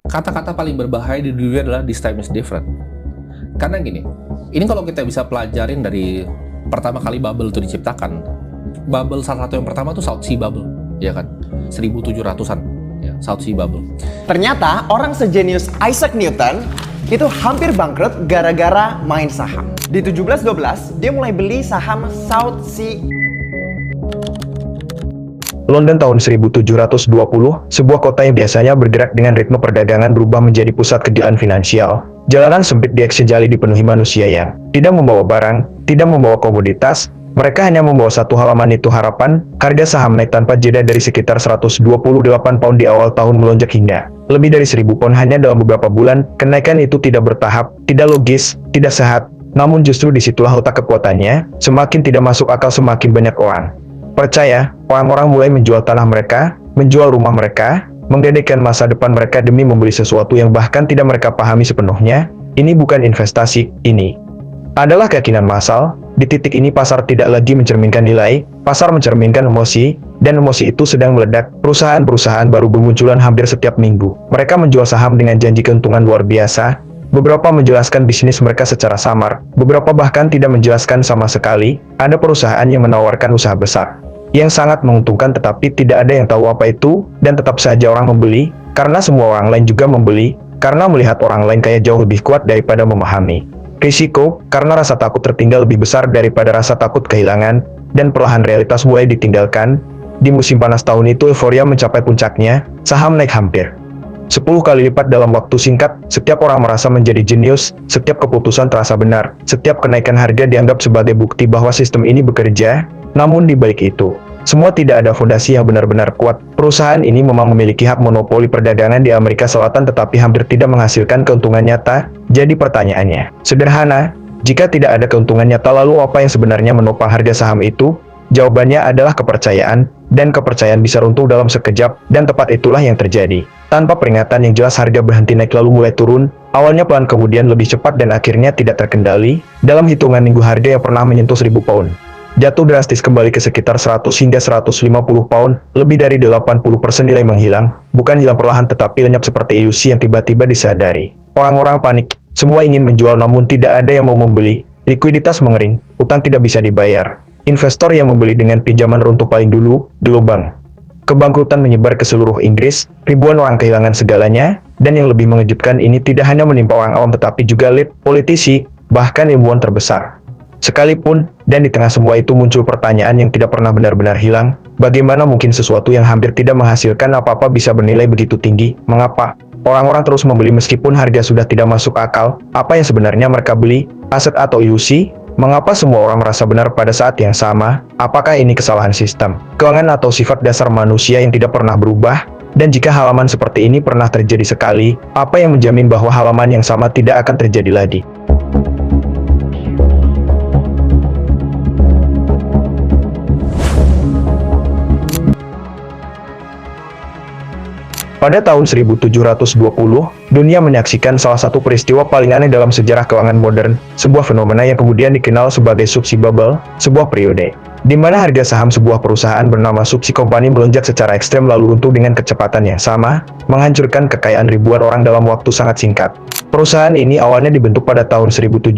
Kata-kata paling berbahaya di dunia adalah this time is different. Karena gini, ini kalau kita bisa pelajarin dari pertama kali bubble itu diciptakan, bubble salah satu yang pertama tuh South Sea Bubble, ya kan? 1700-an, ya, South Sea Bubble. Ternyata orang sejenius Isaac Newton itu hampir bangkrut gara-gara main saham. Di 1712, dia mulai beli saham South Sea. London tahun 1720, sebuah kota yang biasanya bergerak dengan ritme perdagangan berubah menjadi pusat kegilaan finansial. Jalanan sempit di Exchange dipenuhi manusia yang tidak membawa barang, tidak membawa komoditas. Mereka hanya membawa satu halaman, itu harapan. Harga saham naik tanpa jeda dari sekitar 128 pound di awal tahun melonjak hingga lebih dari 1000 pound hanya dalam beberapa bulan. Kenaikan itu tidak bertahap, tidak logis, tidak sehat. Namun justru disitulah letak kekuatannya. Semakin tidak masuk akal, semakin banyak orang percaya. Orang-orang mulai menjual tanah mereka, menjual rumah mereka, menggadaikan masa depan mereka demi membeli sesuatu yang bahkan tidak mereka pahami sepenuhnya. Ini bukan investasi, ini adalah keyakinan massal. Di titik ini pasar tidak lagi mencerminkan nilai, pasar mencerminkan emosi, dan emosi itu sedang meledak. Perusahaan-perusahaan baru bermunculan hampir setiap minggu. Mereka menjual saham dengan janji keuntungan luar biasa. Beberapa menjelaskan bisnis mereka secara samar, beberapa bahkan tidak menjelaskan sama sekali. Ada perusahaan yang menawarkan usaha besar yang sangat menguntungkan, tetapi tidak ada yang tahu apa itu, dan tetap saja orang membeli, karena semua orang lain juga membeli, karena melihat orang lain kaya jauh lebih kuat daripada memahami risiko, karena rasa takut tertinggal lebih besar daripada rasa takut kehilangan, dan perlahan realitas mulai ditinggalkan. Di musim panas tahun itu euforia mencapai puncaknya, saham naik hampir 10 kali lipat dalam waktu singkat. Setiap orang merasa menjadi jenius, setiap keputusan terasa benar, setiap kenaikan harga dianggap sebagai bukti bahwa sistem ini bekerja. Namun di balik itu, semua tidak ada fondasi yang benar-benar kuat. Perusahaan ini memang memiliki hak monopoli perdagangan di Amerika Selatan, tetapi hampir tidak menghasilkan keuntungan nyata. Jadi pertanyaannya sederhana, jika tidak ada keuntungan nyata, lalu apa yang sebenarnya menopang harga saham itu? Jawabannya adalah kepercayaan, dan kepercayaan bisa runtuh dalam sekejap, dan tepat itulah yang terjadi. Tanpa peringatan yang jelas harga berhenti naik lalu mulai turun, awalnya pelan kemudian lebih cepat dan akhirnya tidak terkendali. Dalam hitungan minggu harga yang pernah menyentuh 1000 pound jatuh drastis kembali ke sekitar 100 hingga 150 pound, lebih dari 80% nilai menghilang, bukan hilang perlahan tetapi lenyap seperti ilusi yang tiba-tiba disadari. Orang-orang panik, semua ingin menjual namun tidak ada yang mau membeli, likuiditas mengering, utang tidak bisa dibayar. Investor yang membeli dengan pinjaman runtuh paling dulu, di lubang. Kebangkrutan menyebar ke seluruh Inggris, ribuan orang kehilangan segalanya, dan yang lebih mengejutkan ini tidak hanya menimpa orang awam tetapi juga elit, politisi, bahkan ilmuwan terbesar sekalipun. Dan di tengah semua itu muncul pertanyaan yang tidak pernah benar-benar hilang. Bagaimana mungkin sesuatu yang hampir tidak menghasilkan apa-apa bisa bernilai begitu tinggi? Mengapa orang-orang terus membeli meskipun harga sudah tidak masuk akal? Apa yang sebenarnya mereka beli? Aset atau ilusi? Mengapa semua orang merasa benar pada saat yang sama? Apakah ini kesalahan sistem keuangan atau sifat dasar manusia yang tidak pernah berubah? Dan jika halaman seperti ini pernah terjadi sekali, apa yang menjamin bahwa halaman yang sama tidak akan terjadi lagi? Pada tahun 1720, dunia menyaksikan salah satu peristiwa paling aneh dalam sejarah keuangan modern, sebuah fenomena yang kemudian dikenal sebagai South Sea Bubble, sebuah periode di mana harga saham sebuah perusahaan bernama South Sea Company melonjak secara ekstrem lalu runtuh dengan kecepatan yang sama, menghancurkan kekayaan ribuan orang dalam waktu sangat singkat. Perusahaan ini awalnya dibentuk pada tahun 1711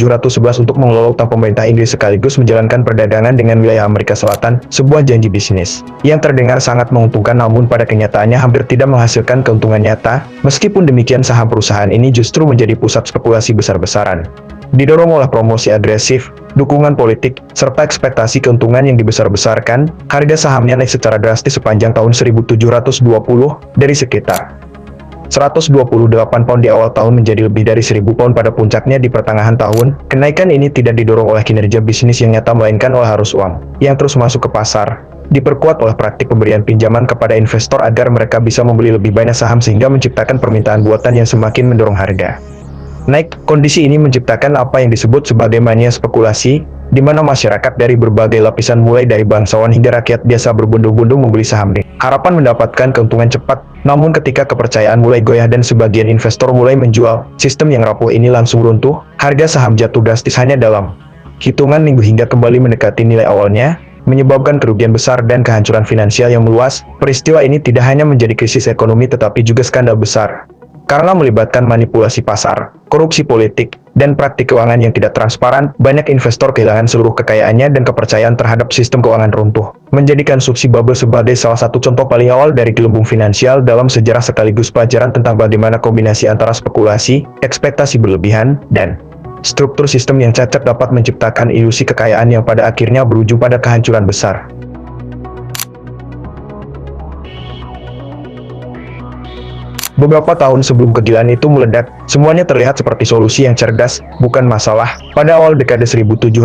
untuk mengelola utang pemerintah Inggris sekaligus menjalankan perdagangan dengan wilayah Amerika Selatan, sebuah janji bisnis yang terdengar sangat menguntungkan namun pada kenyataannya hampir tidak menghasilkan keuntungan nyata. Meskipun demikian, saham perusahaan ini justru menjadi pusat spekulasi besar-besaran. Didorong oleh promosi agresif, dukungan politik, serta ekspektasi keuntungan yang dibesar-besarkan, harga sahamnya naik secara drastis sepanjang tahun 1720 dari sekitar 128 pound di awal tahun menjadi lebih dari 1000 pound pada puncaknya di pertengahan tahun. Kenaikan ini tidak didorong oleh kinerja bisnis yang nyata melainkan oleh arus uang yang terus masuk ke pasar, diperkuat oleh praktik pemberian pinjaman kepada investor agar mereka bisa membeli lebih banyak saham sehingga menciptakan permintaan buatan yang semakin mendorong harga naik. Kondisi ini menciptakan apa yang disebut sebagai mania spekulasi, di mana masyarakat dari berbagai lapisan mulai dari bangsawan hingga rakyat biasa berbondong-bondong membeli saham dengan harapan mendapatkan keuntungan cepat. Namun ketika kepercayaan mulai goyah dan sebagian investor mulai menjual, sistem yang rapuh ini langsung runtuh. Harga saham jatuh drastis hanya dalam hitungan minggu hingga kembali mendekati nilai awalnya, menyebabkan kerugian besar dan kehancuran finansial yang meluas. Peristiwa ini tidak hanya menjadi krisis ekonomi tetapi juga skandal besar Karena melibatkan manipulasi pasar, korupsi politik, dan praktik keuangan yang tidak transparan, banyak investor kehilangan seluruh kekayaannya dan kepercayaan terhadap sistem keuangan runtuh. Menjadikan suksi bubble sebagai salah satu contoh paling awal dari gelembung finansial dalam sejarah sekaligus pelajaran tentang bagaimana kombinasi antara spekulasi, ekspektasi berlebihan, dan struktur sistem yang cacat dapat menciptakan ilusi kekayaan yang pada akhirnya berujung pada kehancuran besar. Beberapa tahun sebelum kegilaan itu meledak, semuanya terlihat seperti solusi yang cerdas, bukan masalah. Pada awal dekade 1710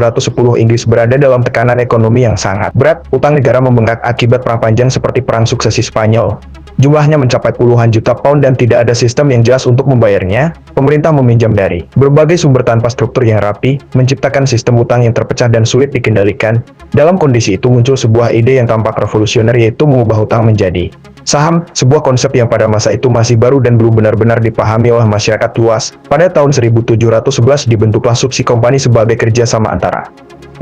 Inggris berada dalam tekanan ekonomi yang sangat berat, utang negara membengkak akibat perang panjang seperti Perang Suksesi Spanyol. Jumlahnya mencapai puluhan juta pound dan tidak ada sistem yang jelas untuk membayarnya. Pemerintah meminjam dari berbagai sumber tanpa struktur yang rapi, menciptakan sistem utang yang terpecah dan sulit dikendalikan. Dalam kondisi itu muncul sebuah ide yang tampak revolusioner, yaitu mengubah utang menjadi saham, sebuah konsep yang pada masa itu masih baru dan belum benar-benar dipahami oleh masyarakat luas. Pada tahun 1711 dibentuklah Suksi Company sebagai kerjasama antara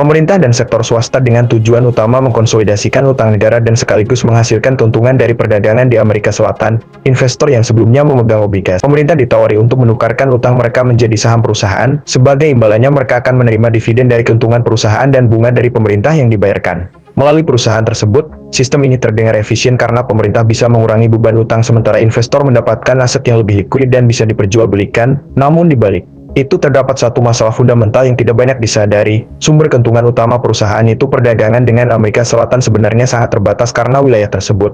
pemerintah dan sektor swasta dengan tujuan utama mengkonsolidasikan utang negara dan sekaligus menghasilkan keuntungan dari perdagangan di Amerika Selatan. Investor yang sebelumnya memegang obligasi pemerintah ditawari untuk menukarkan utang mereka menjadi saham perusahaan. Sebagai imbalannya mereka akan menerima dividen dari keuntungan perusahaan dan bunga dari pemerintah yang dibayarkan melalui perusahaan tersebut. Sistem ini terdengar efisien karena pemerintah bisa mengurangi beban utang sementara investor mendapatkan aset yang lebih likuid dan bisa diperjualbelikan. Namun di balik itu terdapat satu masalah fundamental yang tidak banyak disadari. Sumber keuntungan utama perusahaan itu perdagangan dengan Amerika Selatan sebenarnya sangat terbatas karena wilayah tersebut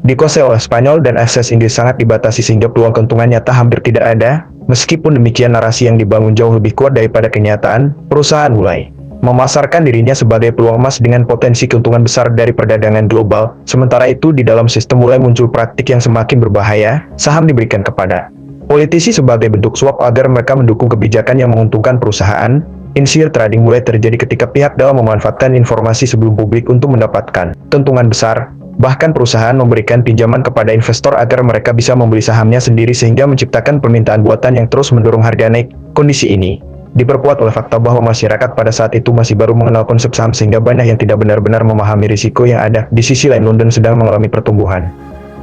dikuasai oleh Spanyol dan akses Inggris sangat dibatasi sehingga peluang keuntungan nyata hampir tidak ada. Meskipun demikian, narasi yang dibangun jauh lebih kuat daripada kenyataan. Perusahaan mulai memasarkan dirinya sebagai peluang emas dengan potensi keuntungan besar dari perdagangan global. Sementara itu di dalam sistem mulai muncul praktik yang semakin berbahaya. Saham diberikan kepada politisi sebagai bentuk suap agar mereka mendukung kebijakan yang menguntungkan perusahaan. Insider trading mulai terjadi ketika pihak dalam memanfaatkan informasi sebelum publik untuk mendapatkan keuntungan besar. Bahkan perusahaan memberikan pinjaman kepada investor agar mereka bisa membeli sahamnya sendiri sehingga menciptakan permintaan buatan yang terus mendorong harga naik. Kondisi ini diperkuat oleh fakta bahwa masyarakat pada saat itu masih baru mengenal konsep saham sehingga banyak yang tidak benar-benar memahami risiko yang ada. Di sisi lain, London sedang mengalami pertumbuhan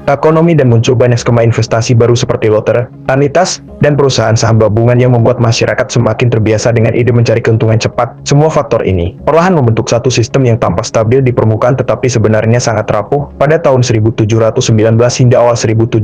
ekonomi dan muncul banyak skema investasi baru seperti loter, anitas, dan perusahaan saham gabungan yang membuat masyarakat semakin terbiasa dengan ide mencari keuntungan cepat. Semua faktor ini perlahan membentuk satu sistem yang tampak stabil di permukaan tetapi sebenarnya sangat rapuh. Pada tahun 1719 hingga awal 1720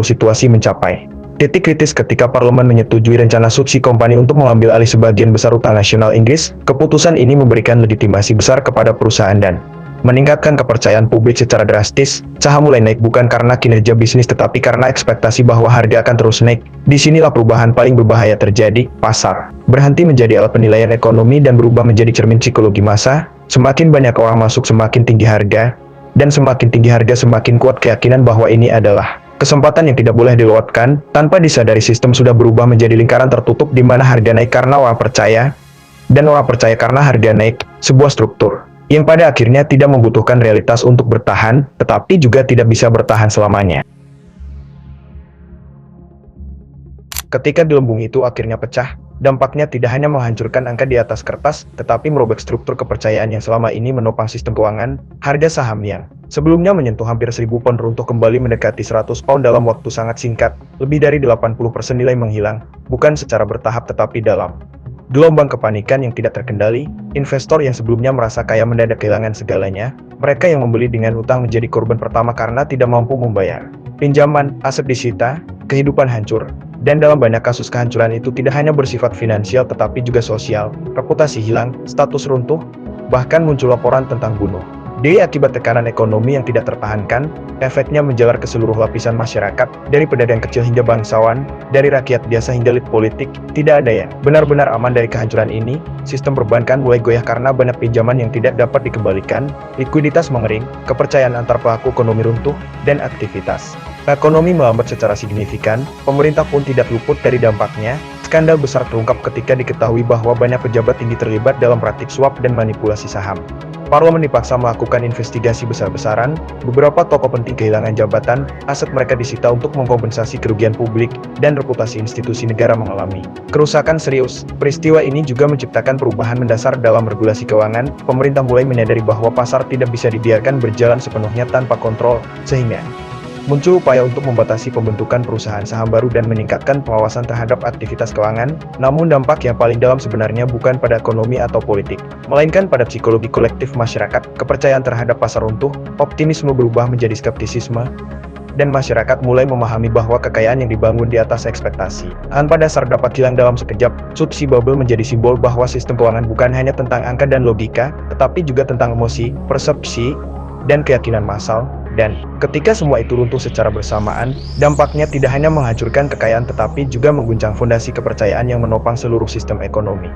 situasi mencapai titik kritis ketika parlemen menyetujui rencana Suksi Company untuk mengambil alih sebagian besar utang nasional Inggris. Keputusan ini memberikan legitimasi besar kepada perusahaan dan meningkatkan kepercayaan publik secara drastis. Saham mulai naik bukan karena kinerja bisnis tetapi karena ekspektasi bahwa harga akan terus naik. Disinilah perubahan paling berbahaya terjadi. Pasar berhenti menjadi alat penilaian ekonomi dan berubah menjadi cermin psikologi massa. Semakin banyak orang masuk, semakin tinggi harga, dan semakin tinggi harga semakin kuat keyakinan bahwa ini adalah kesempatan yang tidak boleh dilewatkan. Tanpa disadari sistem sudah berubah menjadi lingkaran tertutup di mana harga naik karena orang percaya, dan orang percaya karena harga naik. Sebuah struktur yang pada akhirnya tidak membutuhkan realitas untuk bertahan, tetapi juga tidak bisa bertahan selamanya. Ketika gelembung itu akhirnya pecah, dampaknya tidak hanya menghancurkan angka di atas kertas, tetapi merobek struktur kepercayaan yang selama ini menopang sistem keuangan. Harga saham yang sebelumnya menyentuh hampir 1.000 pound runtuh kembali mendekati 100 pound dalam waktu sangat singkat. Lebih dari 80% nilai menghilang, bukan secara bertahap tetapi dalam gelombang kepanikan yang tidak terkendali. Investor yang sebelumnya merasa kaya mendadak kehilangan segalanya. Mereka yang membeli dengan utang menjadi korban pertama karena tidak mampu membayar pinjaman, aset disita, kehidupan hancur. Dan dalam banyak kasus kehancuran itu tidak hanya bersifat finansial tetapi juga sosial. Reputasi hilang, status runtuh, bahkan muncul laporan tentang bunuh diri akibat tekanan ekonomi yang tidak tertahankan. Efeknya menjalar ke seluruh lapisan masyarakat, dari pedagang kecil hingga bangsawan, dari rakyat biasa hingga elit politik. Tidak ada yang benar-benar aman dari kehancuran ini. Sistem perbankan mulai goyah karena banyak pinjaman yang tidak dapat dikembalikan, likuiditas mengering, kepercayaan antar pelaku ekonomi runtuh, dan aktivitas ekonomi melambat secara signifikan. Pemerintah pun tidak luput dari dampaknya. Skandal besar terungkap ketika diketahui bahwa banyak pejabat tinggi terlibat dalam praktik suap dan manipulasi saham. Parlemen dipaksa melakukan investigasi besar-besaran. Beberapa tokoh penting kehilangan jabatan, aset mereka disita untuk mengkompensasi kerugian publik, dan reputasi institusi negara mengalami kerusakan serius. Peristiwa ini juga menciptakan perubahan mendasar dalam regulasi keuangan. Pemerintah mulai menyadari bahwa pasar tidak bisa dibiarkan berjalan sepenuhnya tanpa kontrol, sehingga Muncul upaya untuk membatasi pembentukan perusahaan saham baru dan meningkatkan pengawasan terhadap aktivitas keuangan, namun dampak yang paling dalam sebenarnya bukan pada ekonomi atau politik, melainkan pada psikologi kolektif masyarakat, kepercayaan terhadap pasar runtuh, optimisme berubah menjadi skeptisisme, dan masyarakat mulai memahami bahwa kekayaan yang dibangun di atas ekspektasi tanpa dasar dapat hilang dalam sekejap. Subsi bubble menjadi simbol bahwa sistem keuangan bukan hanya tentang angka dan logika, tetapi juga tentang emosi, persepsi, dan keyakinan massal. Dan ketika semua itu runtuh secara bersamaan, dampaknya tidak hanya menghancurkan kekayaan tetapi juga mengguncang fondasi kepercayaan yang menopang seluruh sistem ekonomi.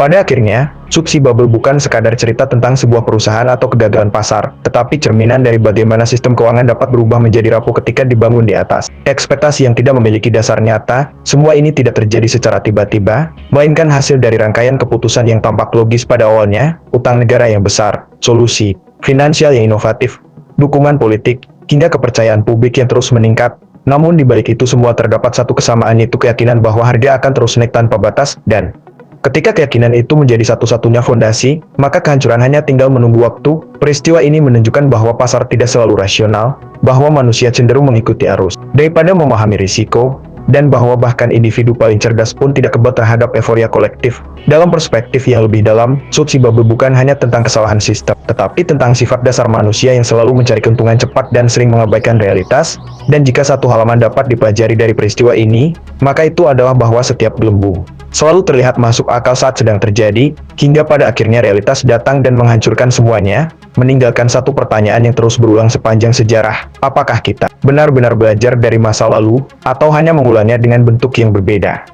Pada akhirnya, subsi bubble bukan sekadar cerita tentang sebuah perusahaan atau kegagalan pasar, tetapi cerminan dari bagaimana sistem keuangan dapat berubah menjadi rapuh ketika dibangun di atas ekspektasi yang tidak memiliki dasar nyata. Semua ini tidak terjadi secara tiba-tiba, melainkan hasil dari rangkaian keputusan yang tampak logis pada awalnya, utang negara yang besar, solusi finansial yang inovatif, dukungan politik, hingga kepercayaan publik yang terus meningkat. Namun di balik itu semua terdapat satu kesamaan, yaitu keyakinan bahwa harga akan terus naik tanpa batas, dan ketika keyakinan itu menjadi satu-satunya fondasi, maka kehancuran hanya tinggal menunggu waktu. Peristiwa ini menunjukkan bahwa pasar tidak selalu rasional, bahwa manusia cenderung mengikuti arus daripada memahami risiko, dan bahwa bahkan individu paling cerdas pun tidak kebal terhadap euforia kolektif. Dalam perspektif yang lebih dalam, subsi bubble bukan hanya tentang kesalahan sistem, tetapi tentang sifat dasar manusia yang selalu mencari keuntungan cepat dan sering mengabaikan realitas. Dan jika satu halaman dapat dipelajari dari peristiwa ini, maka itu adalah bahwa setiap gelembung selalu terlihat masuk akal saat sedang terjadi, hingga pada akhirnya realitas datang dan menghancurkan semuanya, meninggalkan satu pertanyaan yang terus berulang sepanjang sejarah: apakah kita benar-benar belajar dari masa lalu, atau hanya mengulangnya dengan bentuk yang berbeda?